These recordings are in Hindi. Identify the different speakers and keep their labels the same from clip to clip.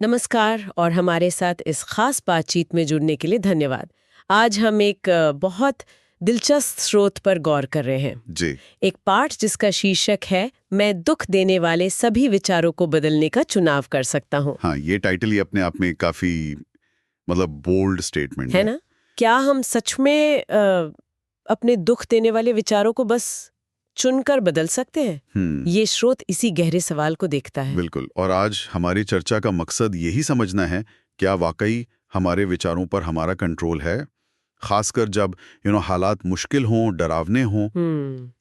Speaker 1: नमस्कार और हमारे साथ इस खास बातचीत में जुड़ने के लिए धन्यवाद। आज हम एक बहुत दिलचस्प स्रोत पर गौर कर रहे हैं।
Speaker 2: जी।
Speaker 1: एक पाठ जिसका शीर्षक है मैं दुख देने वाले सभी विचारों को बदलने का चुनाव कर सकता हूँ।
Speaker 2: हाँ, ये टाइटल ही अपने आप में काफी बोल्ड स्टेटमेंट
Speaker 1: है
Speaker 2: है।
Speaker 1: ना? क्या हम सच में अपने दुख देने वाले विचारों को बस चुनकर बदल सकते हैं? ये स्रोत इसी गहरे सवाल को देखता है।
Speaker 2: बिल्कुल। और आज हमारी चर्चा का मकसद यही समझना है, क्या वाकई हमारे विचारों पर हमारा कंट्रोल है, खासकर जब हालात मुश्किल हों, डरावने हों।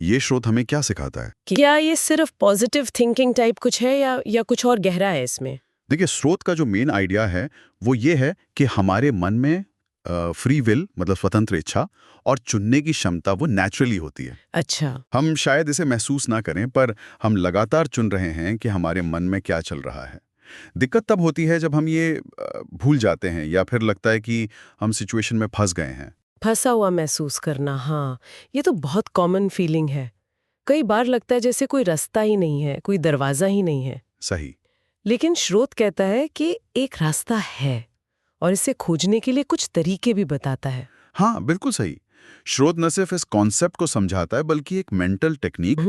Speaker 2: ये स्रोत हमें क्या सिखाता है?
Speaker 1: क्या ये सिर्फ पॉजिटिव थिंकिंग टाइप कुछ है या कुछ और गहरा है इसमें?
Speaker 2: देखिए, स्रोत का जो मेन आइडिया है वो ये है कि हमारे मन में फ्री विल मतलब स्वतंत्र इच्छा और चुनने की क्षमता वो नेचुरली होती है।
Speaker 1: अच्छा।
Speaker 2: हम शायद इसे महसूस ना करें, पर हम लगातार चुन रहे हैं कि हमारे मन में क्या चल रहा है। दिक्कत तब होती है जब हम ये भूल जाते हैं या फिर लगता है कि हम सिचुएशन में फंस गए हैं।
Speaker 1: फंसा हुआ महसूस करना, हाँ, ये तो बहुत कॉमन फीलिंग है। कई बार लगता है जैसे कोई रास्ता ही नहीं है, कोई दरवाजा ही नहीं है।
Speaker 2: सही।
Speaker 1: लेकिन स्रोत कहता है कि एक रास्ता है और इसे खोजने के लिए कुछ तरीके भी बताता है।
Speaker 2: हाँ, बिल्कुल सही। स्रोत न सिर्फ इस कॉन्सेप्ट को समझाता है, बल्कि एक मेंटल टेक्निक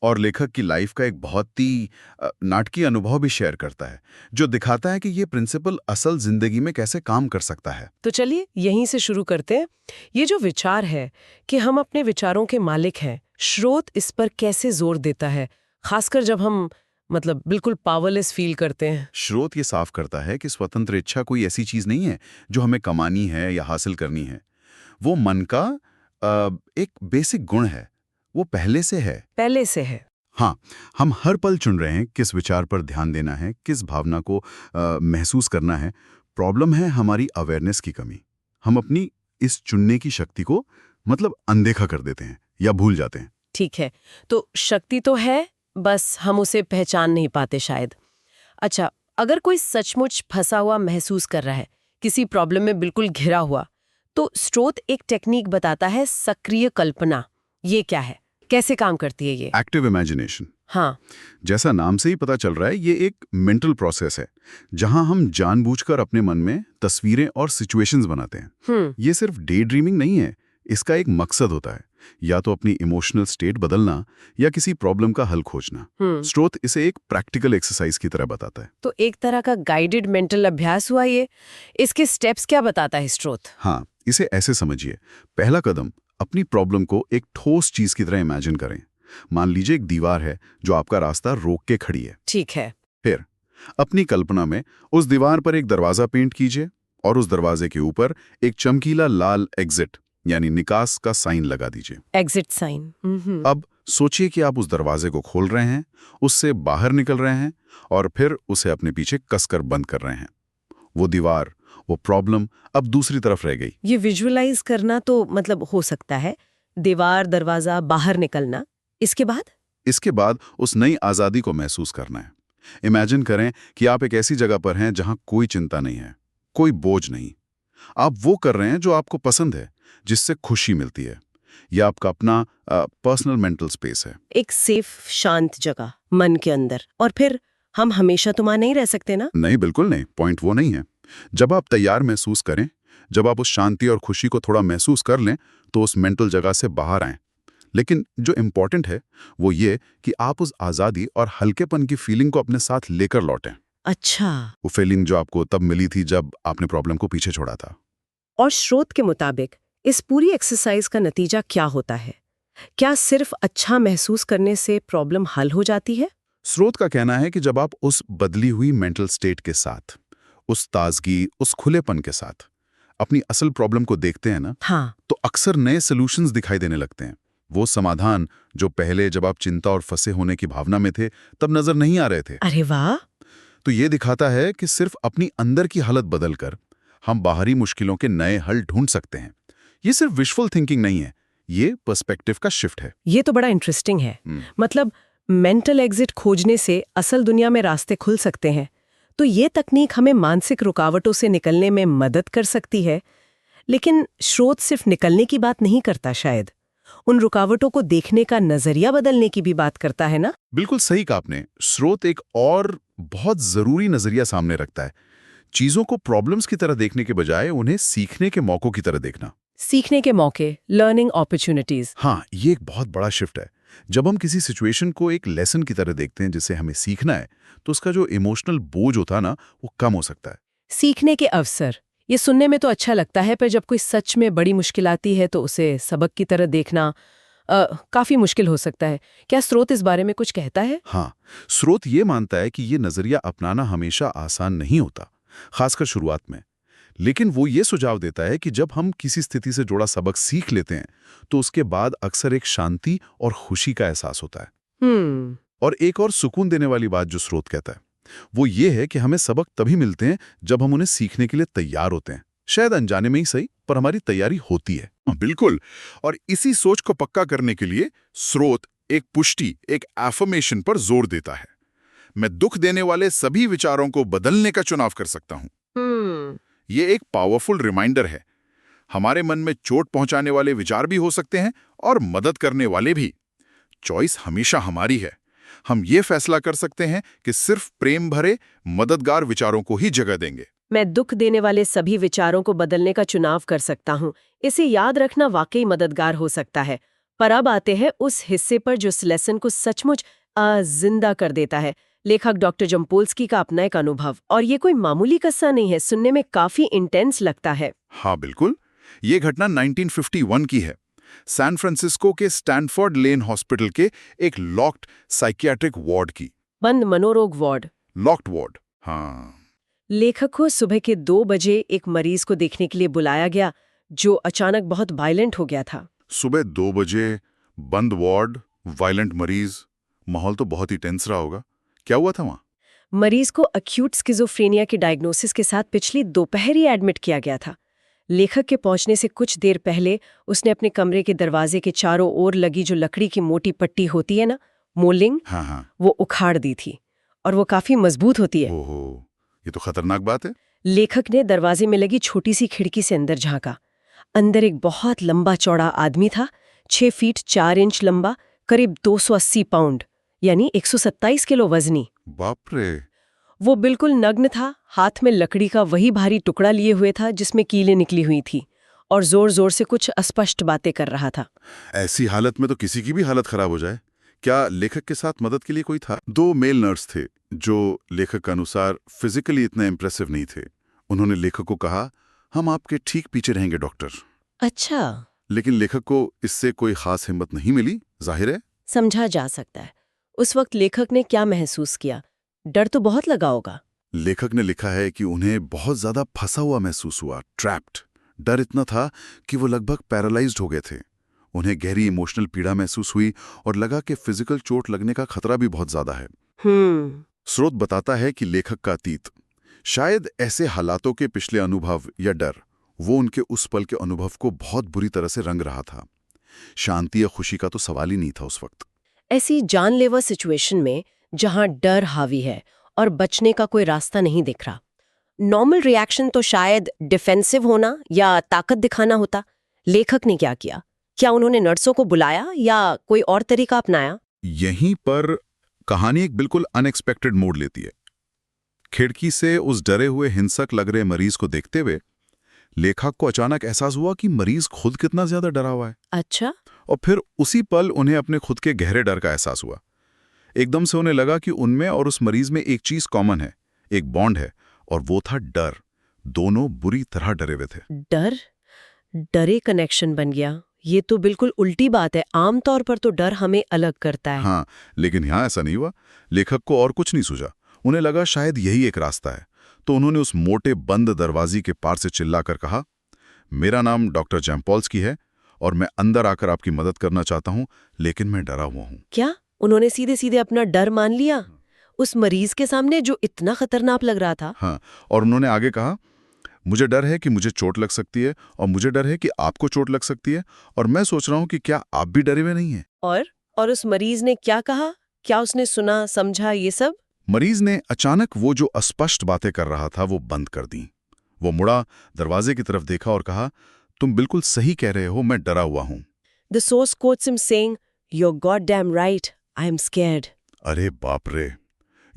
Speaker 2: और लेखक की लाइफ का एक बहुत ही नाटकीय अनुभव भी शेयर करता है, जो दिखाता है कि ये प्रिंसिपल असल जिंदगी में कैसे काम कर सकता है।
Speaker 1: तो चलिए यहीं से शुरू करते हैं। ये जो विचार है कि हम अपने विचारों के मालिक हैं, स्रोत इस पर कैसे जोर देता है, खासकर जब हम बिल्कुल पावरलेस फील करते हैं।
Speaker 2: स्रोत ये साफ करता है कि स्वतंत्र इच्छा कोई ऐसी चीज नहीं है जो हमें कमानी है या हासिल करनी है। वो मन का एक बेसिक गुण है, वो पहले से है।
Speaker 1: पहले से है।
Speaker 2: हाँ, हम हर पल चुन रहे हैं किस विचार पर ध्यान देना है, किस भावना को महसूस करना है। प्रॉब्लम है हमारी अवेयरनेस की कमी। हम अपनी इस चुनने की शक्ति को अनदेखा कर देते हैं या भूल जाते हैं।
Speaker 1: ठीक है, तो शक्ति तो है, बस हम उसे पहचान नहीं पाते शायद। अच्छा, अगर कोई सचमुच फंसा हुआ महसूस कर रहा है, किसी प्रॉब्लम में बिल्कुल घिरा हुआ, तो स्रोत एक टेक्निक बताता है, सक्रिय कल्पना। ये क्या है, कैसे काम करती है ये?
Speaker 2: Active imagination.
Speaker 1: हाँ।
Speaker 2: जैसा नाम से ही पता चल रहा है, ये एक मेंटल प्रोसेस है जहां हम जानबूझकर अपने मन में तस्वीरें और सिचुएशंस बनाते हैं। ये सिर्फ डे ड्रीमिंग नहीं है, इसका एक मकसद होता है, या तो अपनी इमोशनल स्टेट बदलना या किसी प्रॉब्लम का हल खोजना। स्रोत इसे एक प्रैक्टिकल एक्सरसाइज की तरह बताता है।
Speaker 1: तो एक तरह का गाइडेड मेंटल अभ्यास हुआ ये। इसके स्टेप्स क्या बताता है स्रोत?
Speaker 2: हाँ, इसे ऐसे समझिए। पहला कदम, अपनी प्रॉब्लम को एक ठोस चीज की तरह इमेजिन करें। मान लीजिए एक दीवार है जो आपका रास्ता रोक के खड़ी है।
Speaker 1: ठीक है।
Speaker 2: फिर अपनी कल्पना में उस दीवार पर एक दरवाजा पेंट कीजिए और उस दरवाजे के ऊपर एक चमकीला लाल एग्जिट यानी निकास का साइन लगा दीजिए।
Speaker 1: Exit sign.
Speaker 2: अब सोचिए कि आप उस दरवाजे को खोल रहे हैं, उससे बाहर निकल रहे हैं और फिर उसे अपने पीछे कसकर बंद कर रहे हैं। वो दीवार, वो प्रॉब्लम अब दूसरी तरफ रह गई।
Speaker 1: ये विजुअलाइज करना तो हो सकता है, दीवार, दरवाजा, बाहर निकलना। इसके बाद
Speaker 2: उस नई आजादी को महसूस करना है। इमेजिन करें कि आप एक ऐसी जगह पर हैं जहां कोई चिंता नहीं है, कोई बोझ नहीं। आप वो कर रहे हैं जो आपको पसंद है, जिससे खुशी मिलती है। यह आपका अपना पर्सनल मेंटल स्पेस है।
Speaker 1: एक सेफ, शांत जगह मन के अंदर। और फिर हम हमेशा तो वहां नहीं रह सकते ना?
Speaker 2: नहीं, बिल्कुल नहीं। पॉइंट वो नहीं है। जब आप तैयार महसूस करें, जब आप उस शांति और खुशी को थोड़ा महसूस कर लें, तो उस मेंटल जगह से बाहर आएं। लेकिन जो इम्पोर्टेंट है वो ये कि आप उस आज़ादी और हल्केपन की फीलिंग को अपने साथ लेकर लौटें।
Speaker 1: अच्छा।
Speaker 2: वो फीलिंग जो आपको तब मिली थी जब आपने प्रॉब्लम को पीछे छोड़ा था।
Speaker 1: और स्रोत के मुताबिक इस पूरी एक्सरसाइज का नतीजा क्या होता है? क्या सिर्फ अच्छा महसूस करने से प्रॉब्लम हल हो जाती है?
Speaker 2: स्रोत का कहना है कि जब आप उस बदली हुई मेंटल स्टेट के साथ, उस ताजगी, उस खुलेपन के साथ अपनी असल प्रॉब्लम को देखते हैं ना,
Speaker 1: हाँ,
Speaker 2: तो अक्सर नए सॉल्यूशंस दिखाई देने लगते हैं। वो समाधान जो पहले जब आप चिंता और फंसे होने की भावना में थे तब नजर नहीं आ रहे थे।
Speaker 1: अरे वाह!
Speaker 2: तो ये दिखाता है कि सिर्फ अपनी अंदर की हालत बदलकर हम बाहरी मुश्किलों के नए हल ढूंढ सकते हैं। ये सिर्फ विजुअल थिंकिंग नहीं है, ये पर्सपेक्टिव का शिफ्ट है।
Speaker 1: ये तो बड़ा इंटरेस्टिंग है। मेंटल एग्जिट खोजने से असल दुनिया में रास्ते खुल सकते हैं। तो ये तकनीक हमें मानसिक रुकावटों से निकलने में मदद कर सकती है। लेकिन स्रोत सिर्फ निकलने की बात नहीं करता, शायद उन रुकावटों को देखने का नजरिया बदलने की भी बात करता है ना?
Speaker 2: बिल्कुल सही कहा आपने। स्रोत एक और बहुत जरूरी नजरिया सामने रखता है। चीजों को प्रॉब्लम्स की तरह देखने के बजाय उन्हें सीखने के मौकों की तरह देखना।
Speaker 1: सीखने के मौके, लर्निंग अपॉर्चुनिटीज।
Speaker 2: हाँ, ये एक बहुत बड़ा शिफ्ट है। जब हम किसी सिचुएशन को एक लेसन की तरह देखते हैं जिसे हमें सीखना है, तो उसका जो इमोशनल बोझ होता है ना, वो कम हो सकता है।
Speaker 1: सीखने के अवसर, ये सुनने में तो अच्छा लगता है, पर जब कोई सच में बड़ी मुश्किल आती है तो उसे सबक की तरह देखना काफी मुश्किल हो सकता है। क्या स्रोत इस बारे में कुछ कहता है?
Speaker 2: हाँ, स्रोत ये मानता है कि ये नजरिया अपनाना हमेशा आसान नहीं होता, खासकर शुरुआत में। लेकिन वो ये सुझाव देता है कि जब हम किसी स्थिति से जुड़ा सबक सीख लेते हैं, तो उसके बाद अक्सर एक शांति और खुशी का एहसास होता है। और एक और सुकून देने वाली बात जो स्रोत कहता है, वो ये है कि हमें सबक तभी मिलते हैं जब हम उन्हें सीखने के लिए तैयार होते हैं। शायद अनजाने में ही सही, पर हमारी तैयारी होती है। बिल्कुल। और इसी सोच को पक्का करने के लिए स्रोत एक पुष्टि, एक एफर्मेशन पर जोर देता है। मैं दुख देने वाले सभी विचारों को बदलने का चुनाव कर सकता हूं। ये एक पावरफुल रिमाइंडर है। हमारे मन में चोट पहुंचाने वाले विचार भी हो सकते हैं और मदद करने वाले भी। चॉइस हमेशा हमारी है। हम ये फैसला कर सकते हैं कि सिर्फ प्रेम भरे, मददगार विचारों को ही जगह देंगे।
Speaker 1: मैं दुख देने वाले सभी विचारों को बदलने का चुनाव कर सकता हूँ। इसे याद रखना वाकई मददगार हो सकता है। पर अब आते हैं उस हिस्से पर जो इस लेसन को सचमुच जिंदा कर देता है। लेखक डॉक्टर जम्पोल्स्की का अपना एक अनुभव, और ये कोई मामूली किस्सा नहीं है, सुनने में काफी इंटेंस लगता है।
Speaker 2: हाँ बिल्कुल, ये घटना 1951 की है। सैन फ्रांसिस्को के स्टैनफोर्ड लेन हॉस्पिटल के एक लॉक्ड साइकियाट्रिक वार्ड की।
Speaker 1: बंद मनोरोग वार्ड,
Speaker 2: लॉक्ड वार्ड। हाँ।
Speaker 1: लेखक को सुबह के 2 बजे एक मरीज को देखने के लिए बुलाया गया जो अचानक बहुत वायलेंट हो गया था।
Speaker 2: सुबह 2 बजे, बंद वार्ड, वायलेंट मरीज, माहौल तो बहुत ही टेंस रहा होगा। क्या हुआ था वहां?
Speaker 1: मरीज को अक्यूट स्किज़ोफ्रेनिया के डायग्नोसिस के साथ पिछली दोपहर ही एडमिट किया गया था। लेखक के पहुंचने से कुछ देर पहले उसने अपने कमरे के दरवाजे के चारों ओर लगी जो लकड़ी की मोटी पट्टी होती है ना, मोलिंग,
Speaker 2: हाँ।
Speaker 1: वो उखाड़ दी थी, और वो काफी मजबूत होती है।
Speaker 2: ओहो, ये तो खतरनाक बात है।
Speaker 1: लेखक ने दरवाजे में लगी छोटी सी खिड़की से अंदर झांका। अंदर एक बहुत लंबा चौड़ा आदमी था, 6 फीट 4 इंच लंबा, करीब 280 पाउंड यानी 127 किलो वजनी।
Speaker 2: बाप रे।
Speaker 1: वो बिल्कुल नग्न था, हाथ में लकड़ी का वही भारी टुकड़ा लिए हुए था जिसमें कीलें निकली हुई थी, और जोर जोर से कुछ अस्पष्ट बातें कर रहा था।
Speaker 2: ऐसी हालत में तो किसी की भी हालत खराब हो जाए। क्या लेखक के साथ मदद के लिए कोई था? 2 मेल नर्स थे जो लेखक के अनुसार फिजिकली इतने इम्प्रेसिव नहीं थे। उन्होंने लेखक को कहा, हम आपके ठीक पीछे रहेंगे डॉक्टर।
Speaker 1: अच्छा।
Speaker 2: लेकिन लेखक को इससे कोई खास हिम्मत नहीं मिली, जाहिर है।
Speaker 1: समझा जा सकता है। उस वक्त लेखक ने क्या महसूस किया? डर तो बहुत लगा होगा।
Speaker 2: लेखक ने लिखा है कि उन्हें बहुत ज्यादा फंसा हुआ महसूस हुआ, ट्रैप्ड। डर इतना था कि वो लगभग पैरालाइज्ड हो गए थे। उन्हें गहरी इमोशनल पीड़ा महसूस हुई और लगा कि फिजिकल चोट लगने का खतरा भी बहुत ज्यादा है। स्रोत बताता है कि लेखक का अतीत, शायद ऐसे हालातों के पिछले अनुभव या डर, वो उनके उस पल के अनुभव को बहुत बुरी तरह से रंग रहा था। शांति या खुशी का तो सवाल ही नहीं था उस वक्त।
Speaker 1: ऐसी जानलेवा सिचुएशन में जहां डर हावी है और बचने का कोई रास्ता नहीं दिख रहा, नॉर्मल रिएक्शन तो शायद डिफेंसिव होना या ताकत दिखाना होता। लेखक ने क्या किया? क्या उन्होंने नर्सों को बुलाया या कोई और तरीका अपनाया?
Speaker 2: यहीं पर कहानी एक बिल्कुल अनएक्सपेक्टेड मोड़ लेती है। खिड़की से उस डरे हुए हिंसक लग रहे मरीज को देखते हुए लेखक को अचानक एहसास हुआ कि मरीज खुद कितना ज्यादा डरा हुआ है।
Speaker 1: अच्छा।
Speaker 2: और फिर उसी पल उन्हें अपने खुद के गहरे डर का एहसास हुआ। एकदम से उन्हें लगा कि उनमें और उस मरीज में एक चीज कॉमन है, एक बॉन्ड है, और वो था डर। दोनों बुरी तरह डरे हुए थे।
Speaker 1: डर, डरे कनेक्शन बन गया। ये तो बिल्कुल उल्टी बात है। आमतौर पर तो डर हमें अलग करता है।
Speaker 2: हाँ, लेकिन यहाँ ऐसा नहीं हुआ। लेखक को और कुछ नहीं सूझा। उन्हें लगा शायद यही एक रास्ता है। तो उन्होंने उस मोटे बंद दरवाजे के पार से चिल्लाकर कहा, मेरा नाम डॉक्टर जम्पोल्स्की है और मैं अंदर आकर आपकी मदद करना चाहता हूँ, लेकिन मैं डरा हुआ हूँ।
Speaker 1: क्या उन्होंने सीधे सीधे अपना डर मान लिया उस मरीज के सामने जो इतना खतरनाक लग रहा था?
Speaker 2: हाँ, और उन्होंने आगे कहा, मुझे डर है कि मुझे चोट लग सकती है, और मुझे डर है कि आपको चोट लग सकती है, और मैं सोच रहा हूँ कि क्या आप भी डरे हुए नहीं हैं?
Speaker 1: और उस मरीज ने क्या कहा? क्या उसने सुना, समझा ये सब?
Speaker 2: मरीज ने अचानक वो जो अस्पष्ट बातें कर रहा था वो बंद कर दी। वो मुड़ा, दरवाजे की तरफ देखा और कहा, तुम बिल्कुल सही कह रहे हो, मैं डरा हुआ हूँ।
Speaker 1: The source quotes him saying, "You're goddamn right. I am scared."
Speaker 2: अरे बाप रे,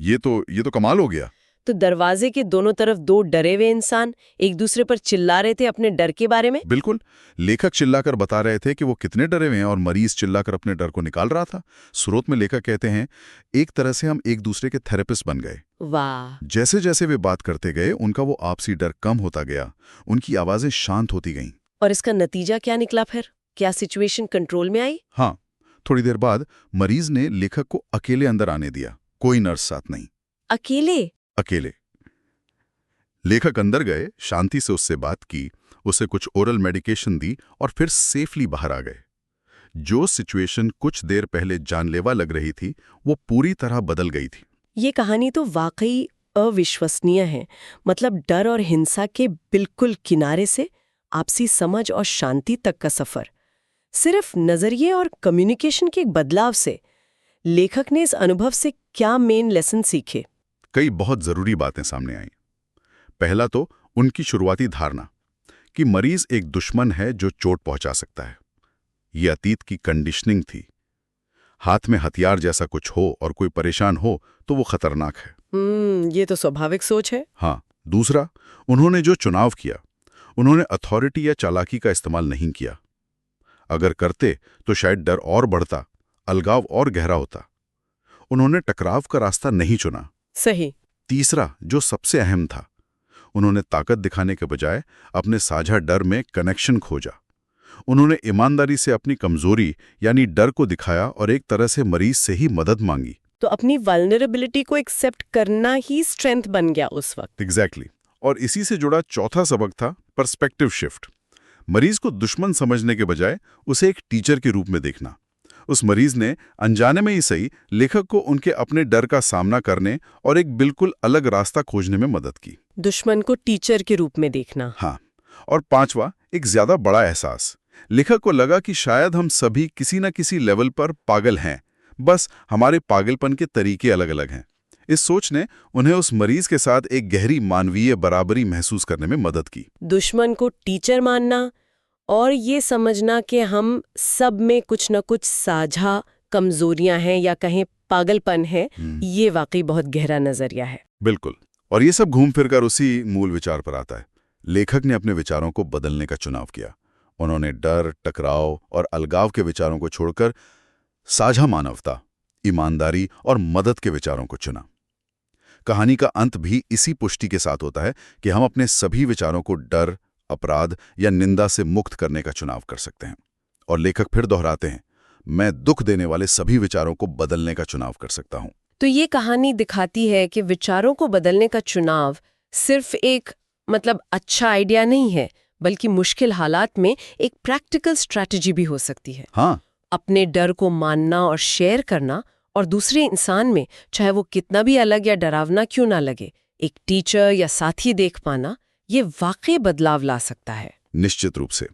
Speaker 2: ये तो कमाल हो गया।
Speaker 1: तो दरवाजे के दोनों तरफ दो डरे हुए इंसान एक दूसरे पर चिल्ला रहे थे अपने डर के बारे में।
Speaker 2: बिल्कुल। लेखक चिल्लाकर बता रहे थे कि वो कितने डरे हुए हैं और मरीज चिल्लाकर अपने डर को निकाल रहा था। स्रोत में लेखक कहते हैं, एक तरह से हम एक दूसरे के थेरेपिस्ट बन गए।
Speaker 1: वाह।
Speaker 2: जैसे जैसे वे बात करते गए, उनका वो आपसी डर कम होता गया, उनकी आवाजें शांत होती गईं।
Speaker 1: और इसका नतीजा क्या निकला फिर? क्या सिचुएशन कंट्रोल में आई?
Speaker 2: हाँ, थोड़ी देर बाद मरीज ने लेखक को अकेले अंदर आने दिया, कोई नर्स साथ नहीं।
Speaker 1: अकेले?
Speaker 2: लेखक अंदर गए, शांति से उससे बात की, उसे कुछ ओरल मेडिकेशन दी और फिर सेफली बाहर आ गए। जो सिचुएशन कुछ देर पहले जानलेवा लग रही थी, वो पूरी तरह बदल गई थी।
Speaker 1: ये कहानी तो वाकई अविश्वसनीय है। मतलब डर और हिंसा के बिल्कुल किनारे से आपसी समझ और शांति तक का सफर, सिर्फ नजरिए और कम्युनिकेशन के एक बदलाव से। लेखक ने इस अनुभव से क्या मेन लेसन सीखे?
Speaker 2: कई बहुत जरूरी बातें सामने आईं। पहला तो उनकी शुरुआती धारणा कि मरीज एक दुश्मन है जो चोट पहुंचा सकता है। ये अतीत की कंडीशनिंग थी। हाथ में हथियार जैसा कुछ हो और कोई परेशान हो तो वो खतरनाक है।
Speaker 1: ये तो स्वाभाविक सोच है।
Speaker 2: हाँ, दूसरा, उन्होंने जो चुनाव किया, उन्होंने अथॉरिटी या चालाकी का इस्तेमाल नहीं किया। अगर करते तो शायद डर और बढ़ता, अलगाव और गहरा होता। उन्होंने टकराव का रास्ता नहीं चुना।
Speaker 1: सही।
Speaker 2: तीसरा, जो सबसे अहम था, उन्होंने ताकत दिखाने के बजाय अपने साझा डर में कनेक्शन खोजा। उन्होंने ईमानदारी से अपनी कमजोरी यानी डर को दिखाया और एक तरह से मरीज से ही मदद मांगी।
Speaker 1: तो अपनी वल्नरेबिलिटी को एक्सेप्ट करना ही स्ट्रेंथ बन गया उस वक्त।
Speaker 2: एग्जैक्टली। और इसी से जुड़ा चौथा सबक था पर्सपेक्टिव शिफ्ट। मरीज को दुश्मन समझने के बजाय उसे एक टीचर के रूप में देखना। उस मरीज ने अनजाने में ही सही लेखक को उनके अपने डर का सामना करने और एक बिल्कुल अलग रास्ता खोजने में मदद की।
Speaker 1: दुश्मन को टीचर के रूप में देखना।
Speaker 2: हाँ। और पांचवा, एक ज्यादा बड़ा एहसास। लेखक को लगा कि शायद हम सभी किसी न किसी लेवल पर पागल हैं, बस हमारे पागलपन के तरीके अलग अलग हैं। इस सोच ने उन्हें उस मरीज के साथ एक गहरी मानवीय बराबरी महसूस करने में मदद की।
Speaker 1: दुश्मन को टीचर मानना और ये समझना कि हम सब में कुछ न कुछ साझा कमजोरियां हैं या कहें पागलपन है, ये वाकई बहुत गहरा नजरिया है।
Speaker 2: बिल्कुल। और ये सब घूम फिरकर उसी मूल विचार पर आता है। लेखक ने अपने विचारों को बदलने का चुनाव किया। उन्होंने डर, टकराव और अलगाव के विचारों को छोड़कर साझा मानवता, ईमानदारी और मदद के विचारों को चुना। कहानी का अंत भी इसी पुष्टि के साथ होता है कि हम अपने सभी विचारों को डर, अपराध या निंदा से मुक्त करने का चुनाव कर सकते हैं। और लेखक फिर दोहराते हैं, मैं दुख देने वाले सभी विचारों को बदलने का चुनाव कर सकता हूं।
Speaker 1: तो ये कहानी दिखाती है कि विचारों को बदलने का चुनाव सिर्फ एक अच्छा आइडिया नहीं है, बल्कि मुश्किल हालात में एक प्रैक्टिकल स्ट्रैटेजी भी हो सकती है।
Speaker 2: हाँ।
Speaker 1: अपने डर को मानना और शेयर करना, और दूसरे इंसान में, चाहे वो कितना भी अलग या डरावना क्यों ना लगे, एक टीचर या साथी देख पाना, ये वाकई बदलाव ला सकता है।
Speaker 2: निश्चित रूप से।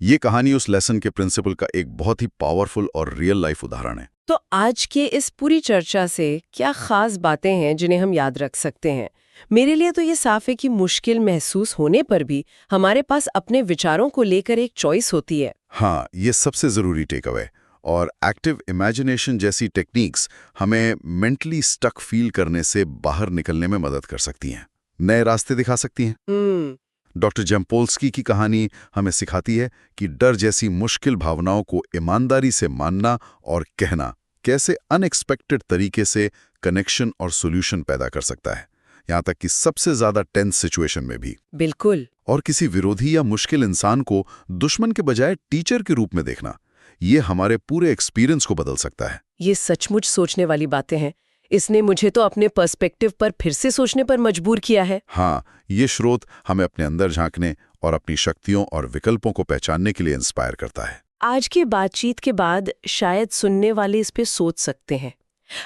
Speaker 2: ये कहानी उस लेसन के प्रिंसिपल का एक बहुत ही पावरफुल और रियल लाइफ उदाहरण है।
Speaker 1: तो आज के इस पूरी चर्चा से क्या खास बातें हैं जिन्हें हम याद रख सकते हैं? मेरे लिए तो ये साफ है कि मुश्किल महसूस होने पर भी हमारे पास अपने विचारों को लेकर एक चॉइस होती है।
Speaker 2: हाँ, ये सबसे जरूरी टेक अवे। और एक्टिव इमेजिनेशन जैसी टेक्निक्स हमें मेंटली स्टक फील करने से बाहर निकलने में मदद कर सकती हैं, नए रास्ते दिखा सकती हैं। डॉक्टर जम्पोल्स्की की कहानी हमें सिखाती है कि डर जैसी मुश्किल भावनाओं को ईमानदारी से मानना और कहना कैसे अनएक्सपेक्टेड तरीके से कनेक्शन और सॉल्यूशन पैदा कर सकता है, यहाँ तक कि सबसे ज्यादा टेंस सिचुएशन में भी।
Speaker 1: बिल्कुल।
Speaker 2: और किसी विरोधी या मुश्किल इंसान को दुश्मन के बजाय टीचर के रूप में देखना, ये हमारे पूरे एक्सपीरियंस को बदल सकता है।
Speaker 1: ये सचमुच सोचने वाली बातें हैं। इसने मुझे तो अपने पर्सपेक्टिव पर फिर से सोचने पर मजबूर किया है।
Speaker 2: हाँ, ये स्रोत हमें अपने अंदर झांकने और अपनी शक्तियों और विकल्पों को पहचानने के लिए इंस्पायर करता है।
Speaker 1: आज की बातचीत के बाद शायद सुनने वाले इस पे सोच सकते हैं।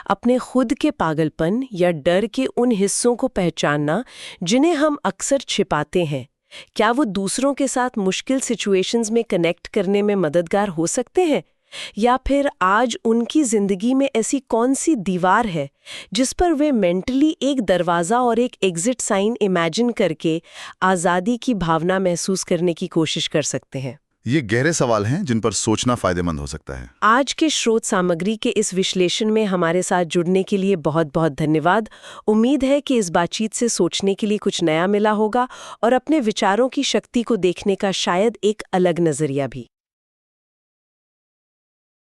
Speaker 1: अपने खुद के पागलपन या डर के उन हिस्सों को पहचानना जिन्हें हम अक्सर छिपाते हैं, क्या वो दूसरों के साथ मुश्किल सिचुएशंस में कनेक्ट करने में मददगार हो सकते हैं? या फिर आज उनकी जिंदगी में ऐसी कौन सी दीवार है जिस पर वे मेंटली एक दरवाजा और एक एग्जिट साइन इमेजिन करके आज़ादी की भावना महसूस करने की कोशिश कर सकते हैं?
Speaker 3: ये गहरे सवाल हैं जिन पर सोचना फायदेमंद हो सकता है।
Speaker 1: आज के स्रोत सामग्री के इस विश्लेषण में हमारे साथ जुड़ने के लिए बहुत बहुत धन्यवाद। उम्मीद है कि इस बातचीत से सोचने के लिए कुछ नया मिला होगा और अपने विचारों की शक्ति को देखने का शायद एक अलग नजरिया भी।